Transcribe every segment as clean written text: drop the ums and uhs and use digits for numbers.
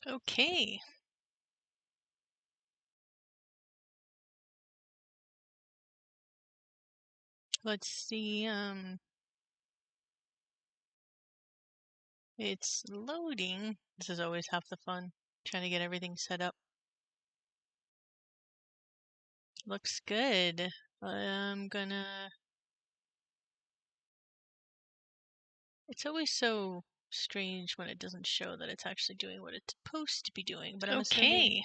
Okay. Let's see, it's loading. This is always half the fun, trying to get everything set up. Looks good. I'm gonna... It's always so strange when it doesn't show that it's actually doing what it's supposed to be doing, but I'm assuming...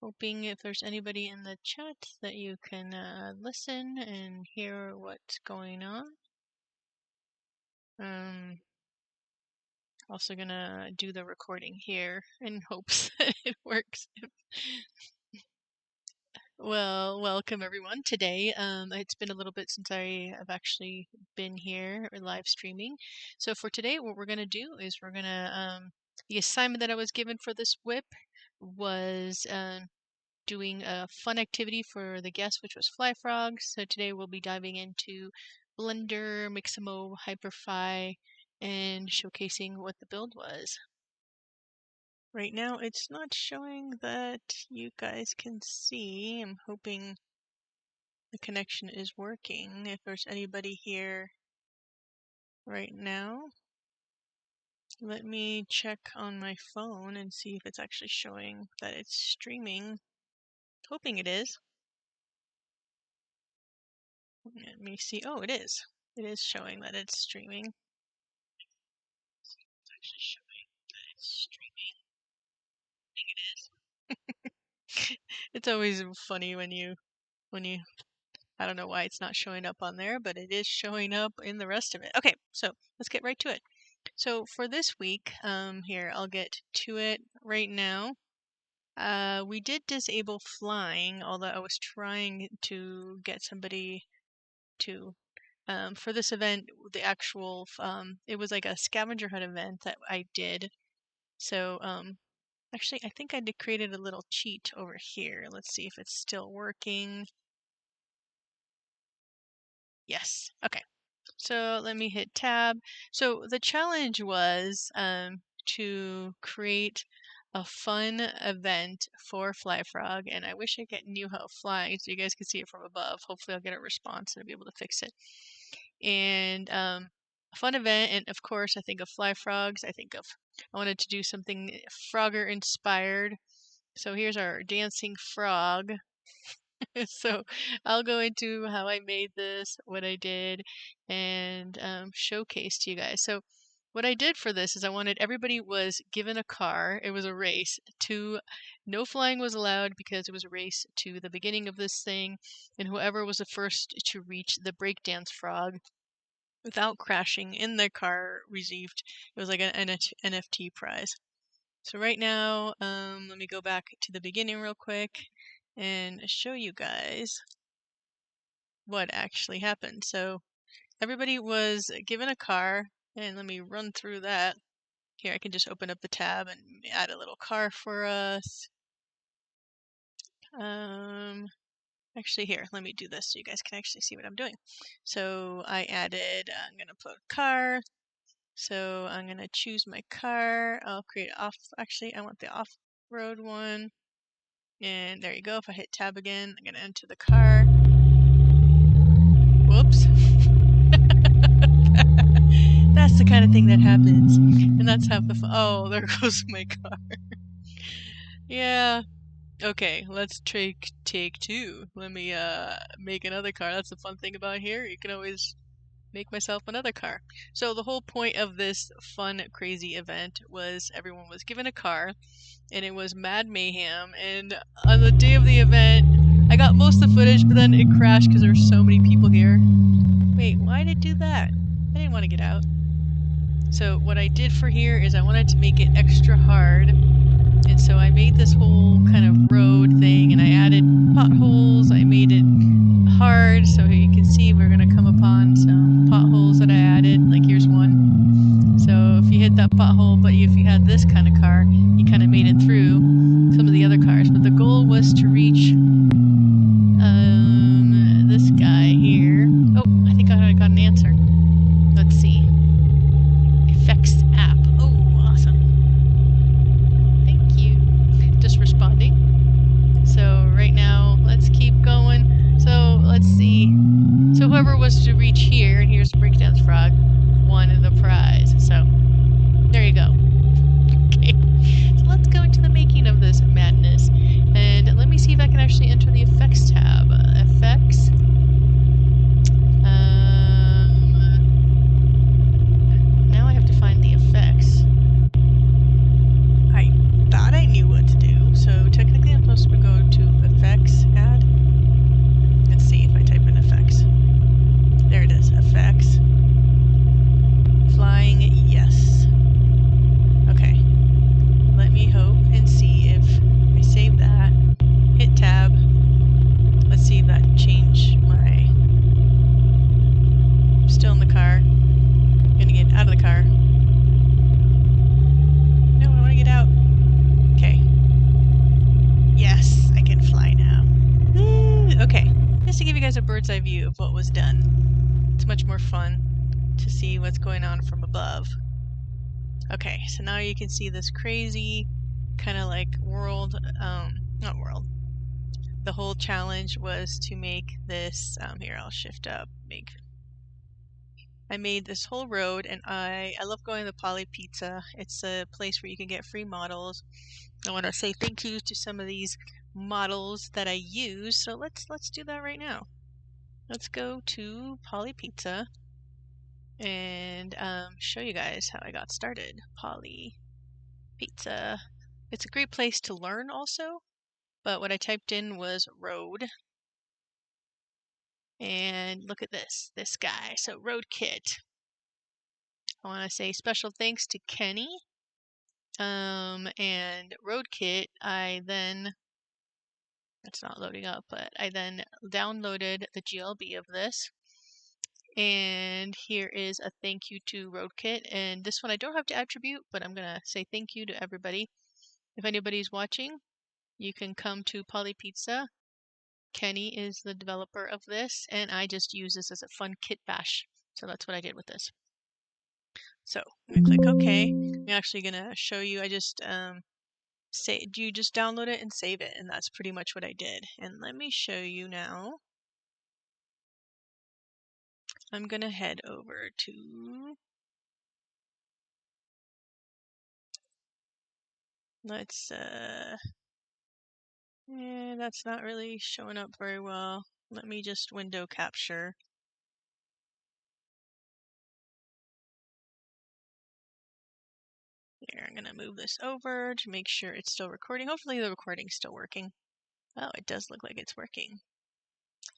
Hoping if there's anybody in the chat that you can listen and hear what's going on. Also gonna do the recording here in hopes that it works. Well, welcome everyone. Today, it's been a little bit since I have actually been here or live streaming. So for today, what we're gonna do is we're gonna the assignment that I was given for this whip was doing a fun activity for the guests, which was fly frogs. So today we'll be diving into Blender, Mixamo, Hyperfy, and showcasing what the build was. Right now it's not showing that you guys can see. I'm hoping the connection is working. If there's anybody here right now, let me check on my phone and see if it's actually showing that it's streaming. Hoping it is. Let me see. Oh, it is. It is showing that it's streaming. It's actually showing that it's streaming. It is. It's always funny when you I don't know why it's not showing up on there, but it is showing up in the rest of it. Okay, so let's get right to it. So for this week, here, I'll get to it right now. We did disable flying, although I was trying to get somebody to, for this event, the actual, it was like a scavenger hunt event that I did. So, actually, I think I created a little cheat over here. Let's see if it's still working. Yes, okay. So let me hit tab. So the challenge was to create a fun event for Fly Frog, and I wish I knew how to fly so you guys could see it from above. Hopefully I'll get a response and I'll be able to fix it. And a fun event, and of course I think of Fly Frogs. I wanted to do something Frogger inspired. So here's our dancing frog. So I'll go into how I made this, what I did, and showcase to you guys. So what I did for this is everybody was given a car. It was a race to, no flying was allowed because it was a race to the beginning of this thing, and whoever was the first to reach the breakdance frog without crashing in their car received, it was like an NFT prize. So right now, let me go back to the beginning real quick and show you guys what actually happened. So everybody was given a car, and let me run through that. Here, I can just open up the tab and add a little car for us. Actually here, let me do this so you guys can actually see what I'm doing. So I'm gonna put car. So I'm gonna choose my car. I'll create actually I want the off-road one. And there you go. If I hit tab again, I'm gonna enter the car. Whoops. That's the kind of thing that happens. And that's half the fun. Oh, there goes my car. Yeah. Okay, let's take two. Let me make another car. That's the fun thing about here. You can always make myself another car. So the whole point of this fun, crazy event was everyone was given a car, and it was mad mayhem. And on the day of the event, I got most of the footage, but then it crashed because there were so many people here. Wait, why did it do that? I didn't want to get out. So what I did for here is I wanted to make it extra hard. And so I made this whole kind of road thing, and I added potholes. I made it hard, so you can see we're going to come upon some potholes that I added. Like here's one. So if you hit that pothole, but if you had this kind of car, you kind of made it through some of the other cars. But the goal was to reach this guy here. Oh, I think I got an answer. Let's see. a bird's eye view of what was done. It's much more fun to see what's going on from above. Okay, so now you can see this crazy kind of like world, not world. The whole challenge was to make this, here I'll shift up, I made this whole road, and I love going to Poly Pizza. It's a place where you can get free models. I want to say thank you to some of these models that I use, so let's do that right now. Let's go to Poly Pizza and show you guys how I got started. Poly Pizza. It's a great place to learn also, but what I typed in was road. And look at this guy. So road kit. I want to say special thanks to Kenny. And road kit, it's not loading up, but I then downloaded the GLB of this. And here is a thank you to Roadkit. And this one I don't have to attribute, but I'm going to say thank you to everybody. If anybody's watching, you can come to Poly Pizza. Kenny is the developer of this, and I just use this as a fun kit bash. So that's what I did with this. So I'm going to click OK. I'm actually going to show you, I just you just download it and save it, and that's pretty much what I did. And let me show you now. I'm going to head over to, let's, that's not really showing up very well. Let me just window capture. Here, I'm going to move this over to make sure it's still recording. Hopefully the recording's still working. Oh, it does look like it's working.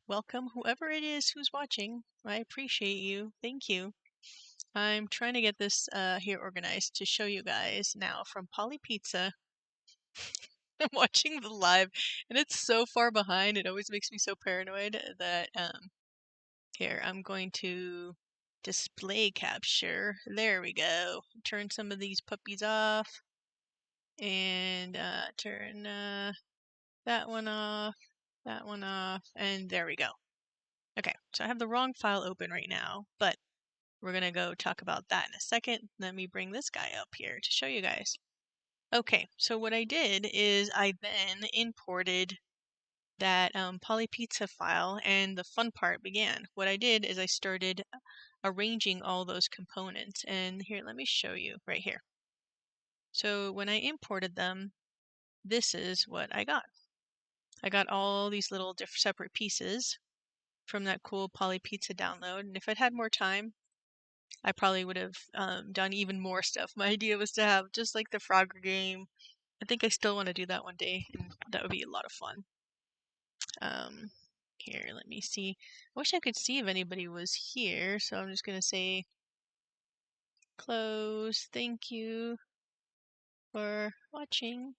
Welcome, whoever it is who's watching. I appreciate you. Thank you. I'm trying to get this here organized to show you guys now from Poly Pizza. I'm watching the live, and it's so far behind. It always makes me so paranoid that, here, I'm going to display capture. There we go. Turn some of these puppies off. And turn that one off, and there we go. Okay, so I have the wrong file open right now, but we're going to go talk about that in a second. Let me bring this guy up here to show you guys. Okay, so what I did is I then imported that Poly Pizza file, and the fun part began. What I did is I started arranging all those components, and here, let me show you right here. So when I imported them, this is what I got. I got all these little separate pieces from that cool Poly Pizza download, and if I'd had more time, I probably would have done even more stuff. My idea was to have just like the Frogger game. I think I still want to do that one day, and that would be a lot of fun. Here, let me see. I wish I could see if anybody was here, so I'm just going to say close. Thank you for watching.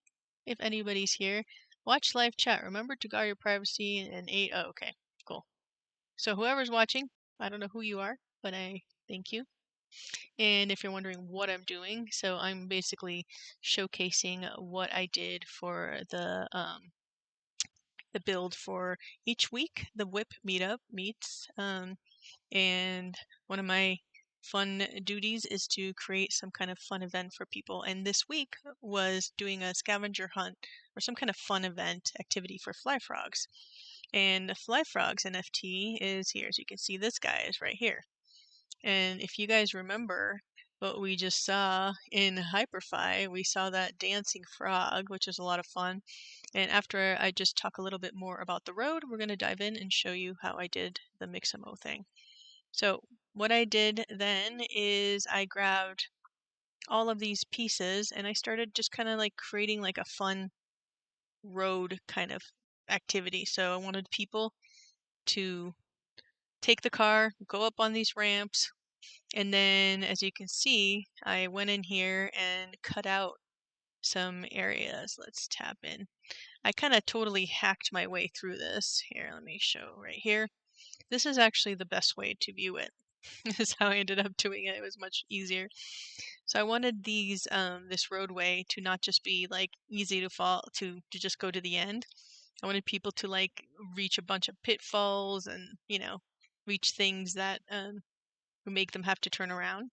If anybody's here, watch live chat. Remember to guard your privacy and 8. Oh, okay, cool. So whoever's watching, I don't know who you are, but I thank you. And if you're wondering what I'm doing, so I'm basically showcasing what I did for the build for each week. The WHIP meetup meets, and one of my fun duties is to create some kind of fun event for people. And this week was doing a scavenger hunt or some kind of fun event activity for fly frogs. And the fly frogs NFT is here. So you can see this guy is right here. And if you guys remember what we just saw in Hyperfy, we saw that dancing frog, which is a lot of fun. And after I just talk a little bit more about the road, we're going to dive in and show you how I did the Mixamo thing. So what I did then is I grabbed all of these pieces and I started just kind of like creating like a fun road kind of activity. So I wanted people to take the car, go up on these ramps, and then as you can see, I went in here and cut out some areas. Let's tap in. I kind of totally hacked my way through this. Here, let me show right here. This is actually the best way to view it. This is how I ended up doing it. It was much easier. So I wanted these this roadway to not just be like easy to fall to just go to the end. I wanted people to like reach a bunch of pitfalls and, reach things that would make them have to turn around.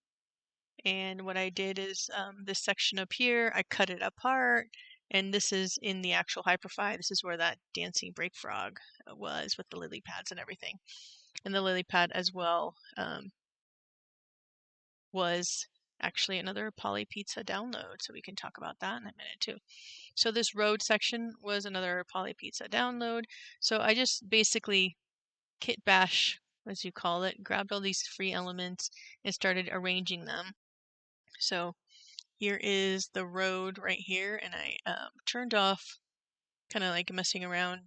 And what I did is this section up here, I cut it apart. And this is in the actual Hyperfy. This is where that dancing break frog was with the lily pads and everything. And the lily pad as well was actually another Poly Pizza download. So we can talk about that in a minute too. So this road section was another Poly Pizza download. So I just basically kit bash, as you call it, grabbed all these free elements and started arranging them. So here is the road right here, and I turned off, kind of like messing around,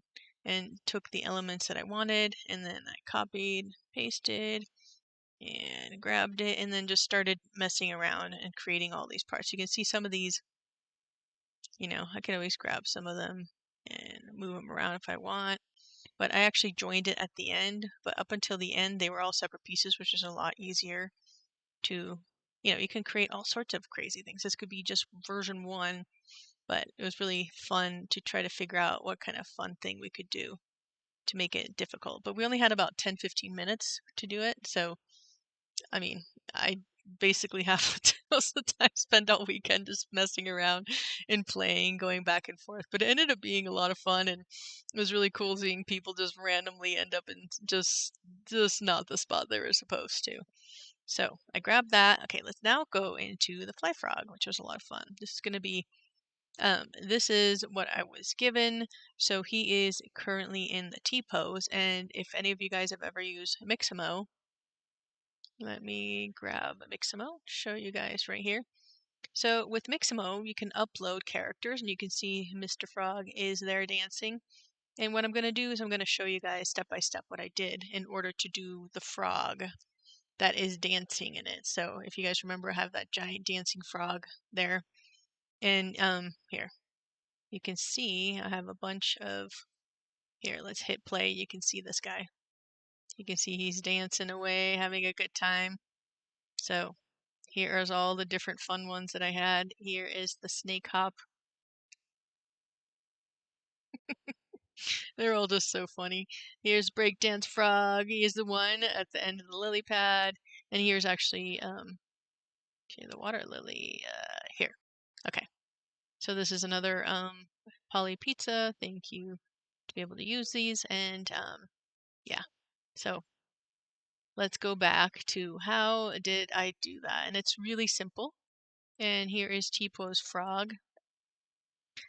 and took the elements that I wanted, and then I copied, pasted, and grabbed it, and then just started messing around and creating all these parts. You can see some of these, I can always grab some of them and move them around if I want. But I actually joined it at the end, but up until the end, they were all separate pieces, which is a lot easier to, you can create all sorts of crazy things. This could be just version 1, but it was really fun to try to figure out what kind of fun thing we could do to make it difficult. But we only had about 10-15 minutes to do it, so I mean, I basically have most of the time spent all weekend just messing around and playing, going back and forth. But it ended up being a lot of fun, and it was really cool seeing people just randomly end up in just not the spot they were supposed to. So I grabbed that. Okay, let's now go into the fly frog, which was a lot of fun. This is going to be this is what I was given. So he is currently in the T pose, and if any of you guys have ever used Mixamo, let me grab Mixamo to show you guys right here. So with Mixamo, you can upload characters, and you can see Mr. Frog is there dancing. And what I'm going to do is I'm going to show you guys step by step what I did in order to do the frog that is dancing in it. So if you guys remember, I have that giant dancing frog there. And here, you can see I have a bunch of, here, let's hit play. You can see this guy. You can see he's dancing away, having a good time. So here is all the different fun ones that I had. Here is the snake hop. They're all just so funny. Here's breakdance frog. He is the one at the end of the lily pad. And here's actually okay, the water lily here. Okay. So this is another Poly Pizza. Thank you to be able to use these, and yeah. So let's go back to how did I do that, and it's really simple. And here is T-Pose Frog.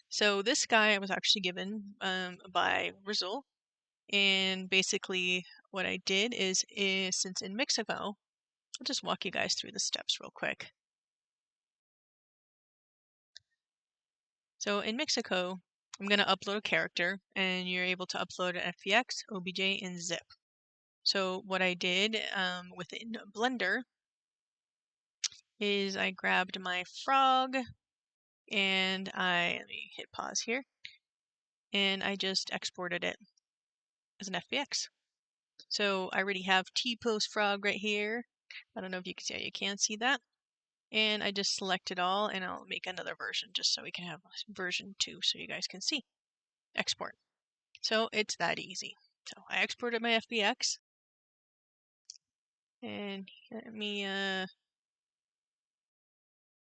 So this guy I was actually given by Rizal, and basically what I did is since in Mexico, I'll just walk you guys through the steps real quick. So in Mexico, I'm going to upload a character, and you're able to upload an FBX, OBJ, and zip. So what I did within Blender is I grabbed my frog, and let me hit pause here, and I just exported it as an FBX. So I already have T-Pose Frog right here. I don't know if you can see, you can see that. And I just select it all, and I'll make another version just so we can have version 2 so you guys can see. Export. So it's that easy. So I exported my FBX. And let me,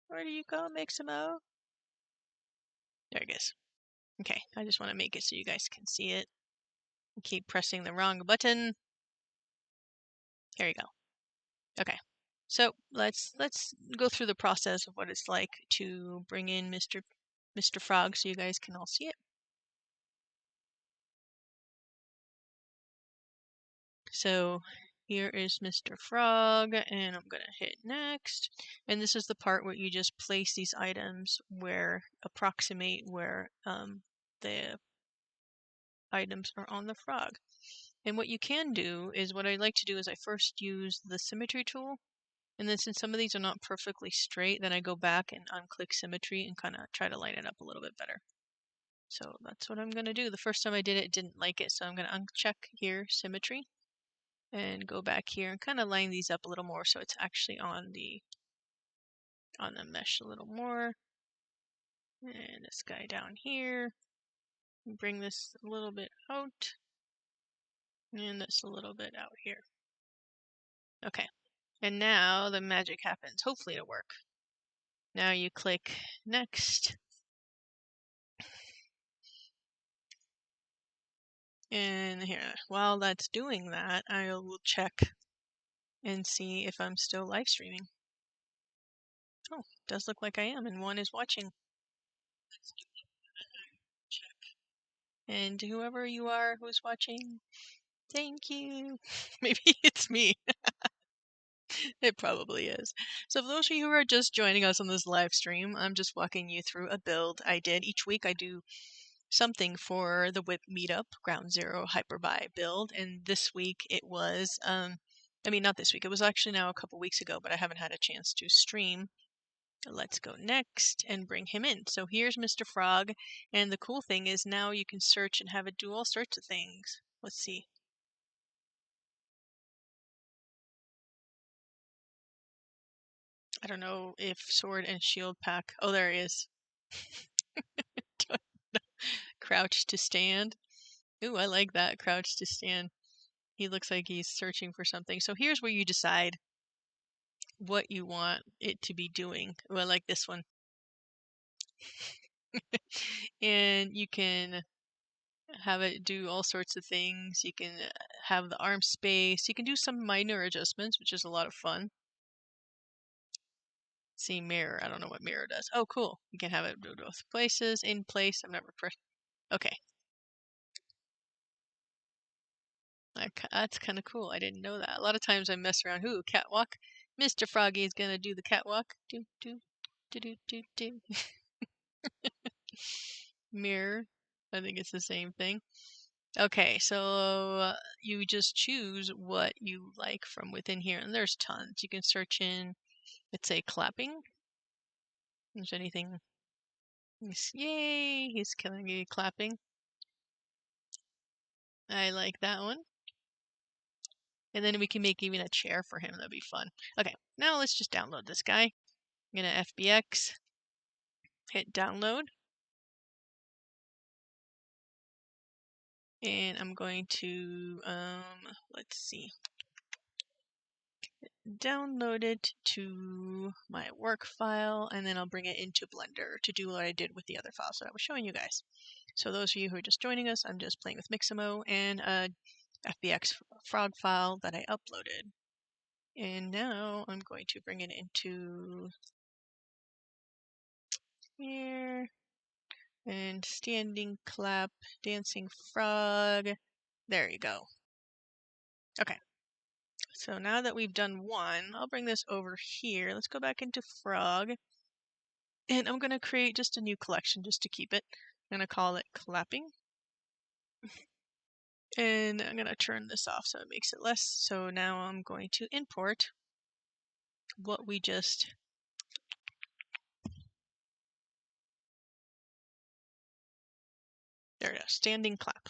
where do you go, Mixamo? There it is. Okay, I just want to make it so you guys can see it. I keep pressing the wrong button. Here you go. Okay, so let's go through the process of what it's like to bring in Mr. Frog so you guys can all see it. So here is Mr. Frog, and I'm gonna hit next. And this is the part where you just place these items where approximate where the items are on the frog. And what you can do is what I like to do is I first use the symmetry tool, and then since some of these are not perfectly straight, then I go back and unclick symmetry and kind of try to line it up a little bit better. So that's what I'm going to do. The first time I did it, didn't like it, so I'm going to uncheck here symmetry and go back here and kind of line these up a little more so it's actually on the mesh a little more. And this guy down here. Bring this a little bit out. And this a little bit out here. Okay. And now the magic happens. Hopefully it'll work. Now you click next. And here, while that's doing that, I will check and see if I'm still live streaming. Oh, it does look like I am, and one is watching. Check. And whoever you are who's watching, thank you. Maybe it's me. It probably is. So for those of you who are just joining us on this live stream, I'm just walking you through a build I did. Each week I do something for the WIP meetup, Ground Zero Hyperbuy build, and this week it was, not this week, it was actually now a couple weeks ago, but I haven't had a chance to stream. Let's go next and bring him in. So here's Mr. Frog, and the cool thing is now you can search and have it do all sorts of things. Let's see. I don't know if sword and shield pack. Oh, there he is. Crouch to stand. Ooh, I like that. Crouch to stand. He looks like he's searching for something. So here's where you decide what you want it to be doing. Oh, I like this one. And you can have it do all sorts of things. You can have the arm space. You can do some minor adjustments, which is a lot of fun. See mirror. I don't know what mirror does. Oh, cool. You can have it do both places, in place. I've never pressed. Okay. That's kind of cool. I didn't know that. A lot of times I mess around. Ooh, catwalk. Mr. Froggy is gonna do the catwalk. Do do do do do do. Mirror. I think it's the same thing. Okay, so you just choose what you like from within here, and there's tons. You can search in, let's say, clapping. Is anything? Yay! He's killing me clapping. I like that one. And then we can make even a chair for him. That'd be fun. Okay, now let's just download this guy. I'm gonna FBX, hit download. And I'm going to, let's see, download it to my work file, and then I'll bring it into Blender to do what I did with the other files that I was showing you guys. So those of you who are just joining us, I'm just playing with Mixamo and a FBX frog file that I uploaded. And now I'm going to bring it into here, and standing clap, dancing frog. There you go. Okay. So now that we've done one, I'll bring this over here. Let's go back into frog. And I'm going to create just a new collection just to keep it. I'm going to call it clapping. And I'm going to turn this off so it makes it less. So now I'm going to import what we just... There it is, standing clap.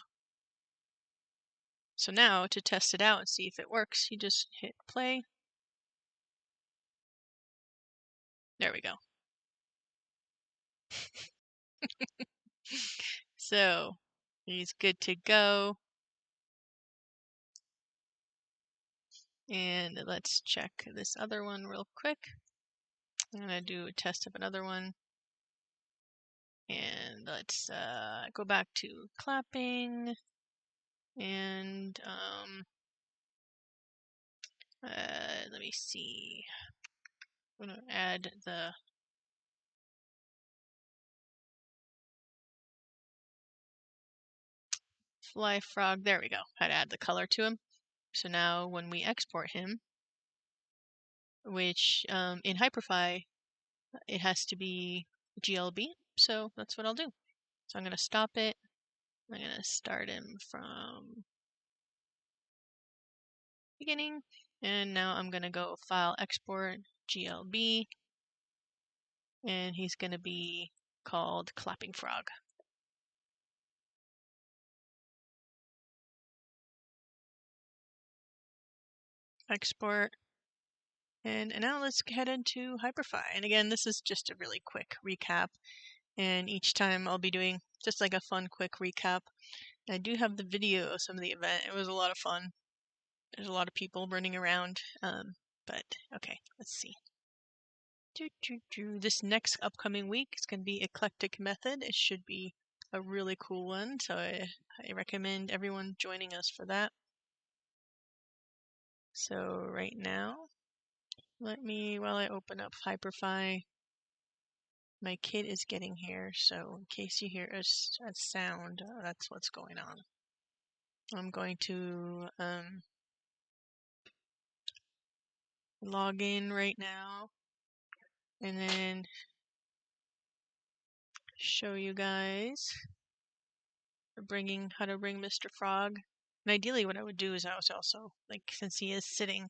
So now to test it out and see if it works, you just hit play. There we go. So he's good to go. And let's check this other one real quick. I'm going to do a test of another one. And let's go back to clapping. And let me see. I'm going to add the fly frog. There we go. Had to add the color to him. So now when we export him, which in Hyperfy, it has to be GLB. So that's what I'll do. So I'm going to stop it. I'm going to start him from beginning. And now I'm going to go File, Export, GLB. And he's going to be called Clapping Frog. Export. And now let's head into Hyperfy. And again, this is just a really quick recap. And each time I'll be doing just like a fun, quick recap. I do have the video of some of the event. It was a lot of fun. There's a lot of people running around. But okay, let's see. This next upcoming week is going to be Eclectic Method. It should be a really cool one, so I recommend everyone joining us for that. So right now, while I open up Hyperfy, my kid is getting here, so in case you hear a sound, that's what's going on. I'm going to log in right now and then show you guys how to bring Mr. Frog. And ideally what I would do is I was also, like, since he is sitting,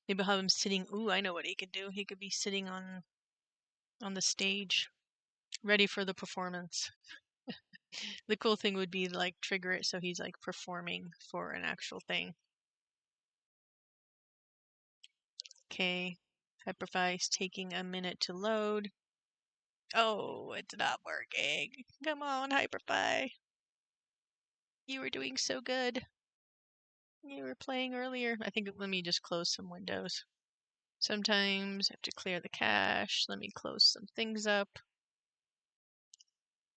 maybe I'll have him sitting. Ooh, I know what he could do. He could be sitting on the stage, ready for the performance. The cool thing would be like trigger it so he's like performing for an actual thing. Okay, Hyperfy is taking a minute to load. Oh, it's not working. Come on, Hyperfy. You were doing so good. You were playing earlier. I think let me just close some windows. Sometimes I have to clear the cache. Let me close some things up.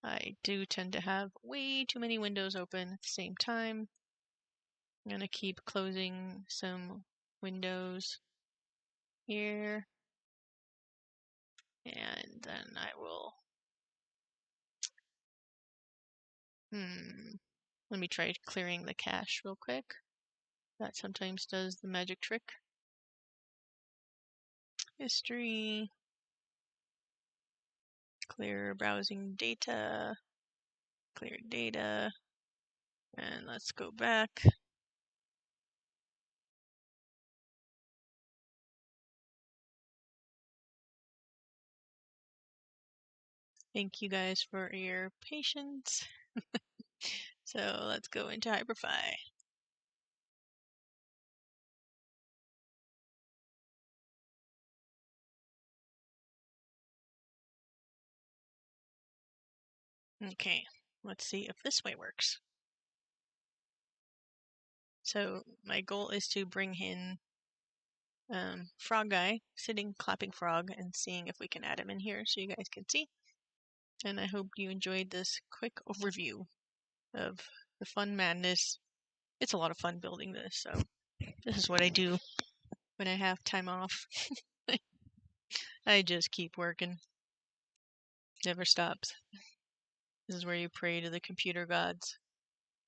I do tend to have way too many windows open at the same time. I'm going to keep closing some windows here. And then I will... Let me try clearing the cache real quick. That sometimes does the magic trick. History. Clear browsing data. Clear data. And let's go back. Thank you guys for your patience. So let's go into Hyperfy. Okay, let's see if this way works. So my goal is to bring in Frog Guy, sitting clapping frog, and seeing if we can add him in here so you guys can see. And I hope you enjoyed this quick overview of the fun madness. It's a lot of fun building this, so this is what I do when I have time off. I just keep working. Never stops. This is where you pray to the computer gods.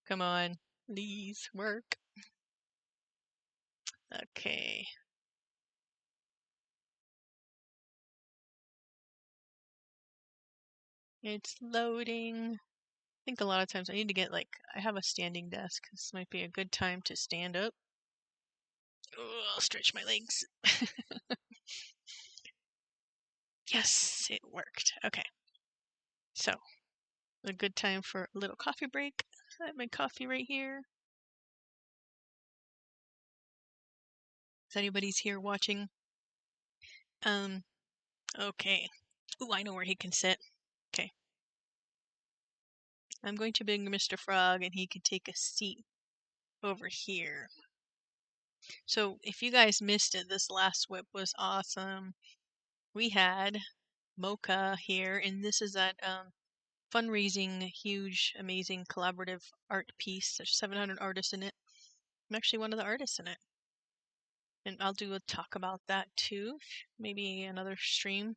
Come on, please work. Okay. It's loading. I think a lot of times I need to get, like, I have a standing desk. This might be a good time to stand up. Oh, I'll stretch my legs. Yes, it worked. Okay. So, a good time for a little coffee break. I have my coffee right here. If anybody's here watching. Okay. Ooh, I know where he can sit. Okay. I'm going to bring Mr. Frog and he can take a seat over here. So if you guys missed it, this last whip was awesome. We had Mocha here, and this is that fundraising, huge, amazing collaborative art piece. There's 700 artists in it. I'm actually one of the artists in it. And I'll do a talk about that too, maybe another stream,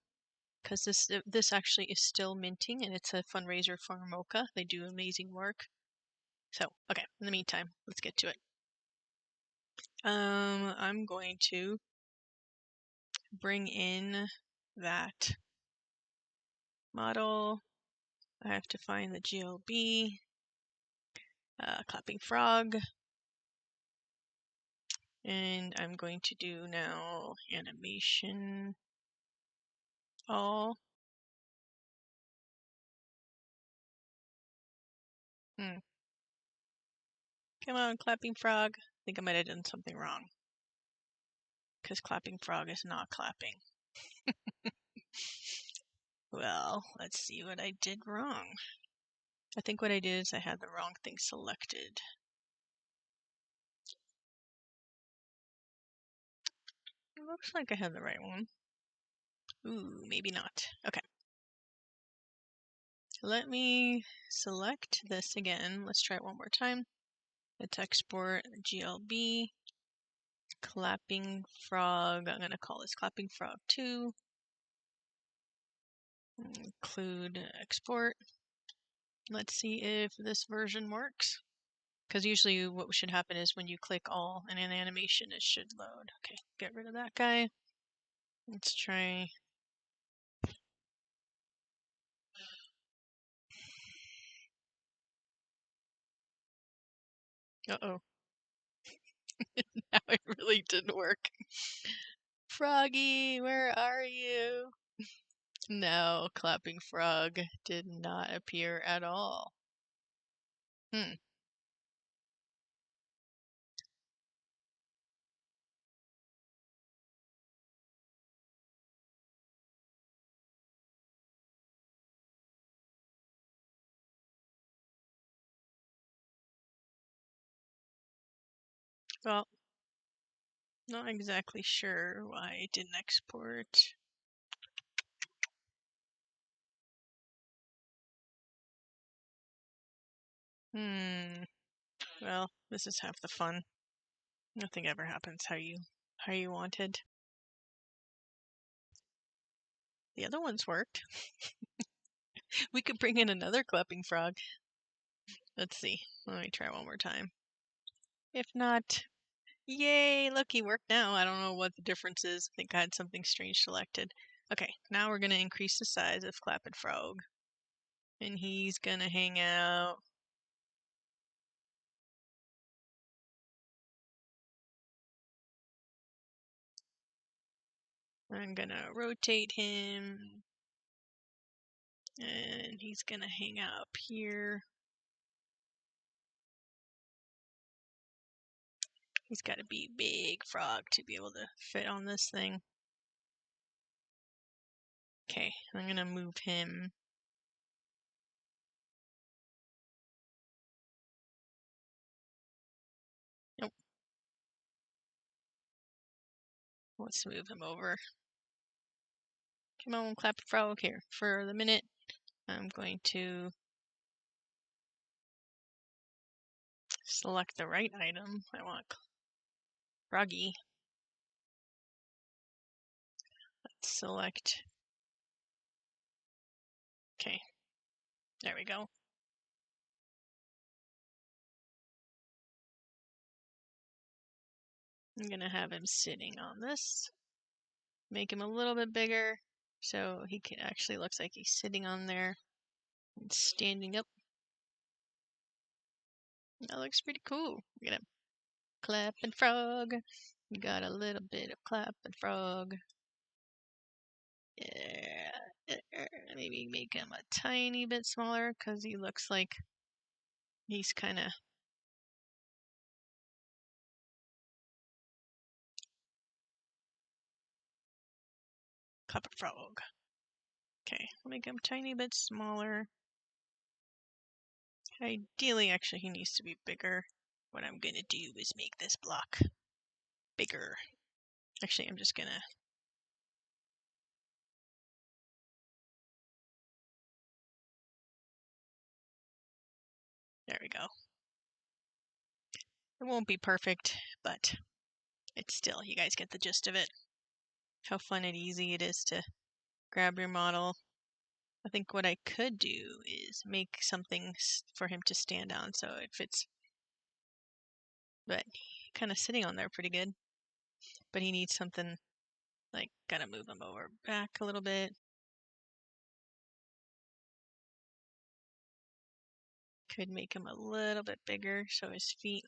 because this actually is still minting, and it's a fundraiser for Mocha. They do amazing work. So, okay, in the meantime, let's get to it. I'm going to bring in that model. I have to find the GLB, clapping frog, and I'm going to do now animation all. Come on, clapping frog. I think I might have done something wrong, because clapping frog is not clapping. Well, let's see what I did wrong. I think what I did is I had the wrong thing selected. It looks like I have the right one. Ooh, maybe not. Okay. Let me select this again. Let's try it one more time. Let's export GLB, clapping frog. I'm going to call this clapping frog 2. Include export. Let's see if this version works. Because usually what should happen is when you click all in an animation, it should load. Okay, get rid of that guy. Let's try. Uh-oh. Now it really didn't work. Froggy, where are you? No, clapping frog did not appear at all. Well, not exactly sure why it didn't export. Well, this is half the fun. Nothing ever happens how you wanted. The other ones worked. We could bring in another clapping frog. Let's see. Let me try one more time. If not, yay! Look, he worked now. I don't know what the difference is. I think I had something strange selected. Okay, now we're gonna increase the size of clapping frog, and he's gonna hang out. I'm gonna rotate him, and he's gonna hang out up here. He's got to be a big frog to be able to fit on this thing. Okay, I'm gonna move him. Nope. Let's move him over. Come on, clap frog here. For the minute, I'm going to select the right item. I want froggy. Let's select. Okay, there we go. I'm gonna have him sitting on this. Make him a little bit bigger so he can actually looks like he's sitting on there and standing up. That looks pretty cool. We're gonna clap and frog. We got a little bit of clap and frog. Yeah. Maybe make him a tiny bit smaller because he looks like he's kind of. Clap and frog. Okay, make him a tiny bit smaller. Ideally, actually, he needs to be bigger. What I'm gonna do is make this block bigger. Actually, I'm just gonna. There we go. It won't be perfect, but it's still, you guys get the gist of it. How fun and easy it is to grab your model. I think what I could do is make something for him to stand on so it fits. But kind of sitting on there pretty good. But he needs something, like, gotta move him over back a little bit. Could make him a little bit bigger so his feet.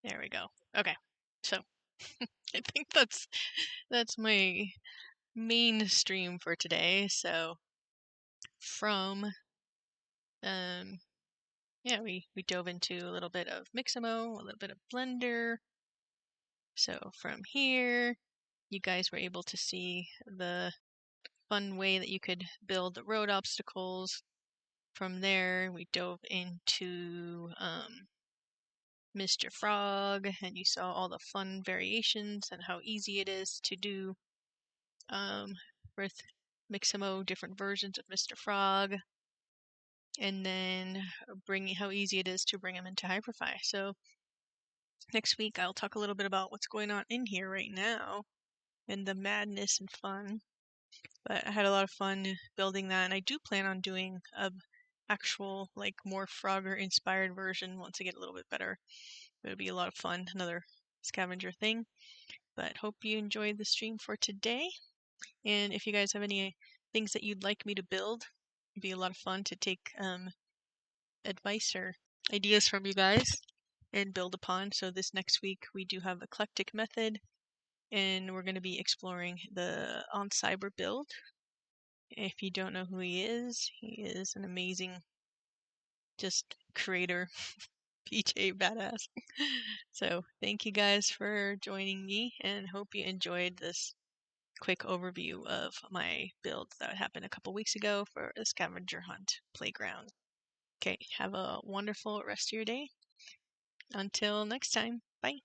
There we go. Okay, so I think that's my main stream for today. So from yeah, we dove into a little bit of Mixamo, a little bit of Blender. So from here, you guys were able to see the fun way that you could build road obstacles. From there, we dove into Mr. Frog, and you saw all the fun variations and how easy it is to do with Mixamo different versions of Mr. Frog, and then bringing how easy it is to bring him into Hyperfy. So next week I'll talk a little bit about what's going on in here right now and the madness and fun. But I had a lot of fun building that, and I do plan on doing a actual like more Frogger inspired version once I get a little bit better. It'll be a lot of fun, another scavenger thing. But hope you enjoyed the stream for today. And if you guys have any things that you'd like me to build, it'd be a lot of fun to take advice or ideas from you guys and build upon. So this next week we do have Eclectic Method, and we're going to be exploring the On Cyber build. If you don't know who he is an amazing just creator, PJ badass. So thank you guys for joining me, and hope you enjoyed this quick overview of my build that happened a couple weeks ago for the scavenger hunt playground. Okay, have a wonderful rest of your day. Until next time, bye.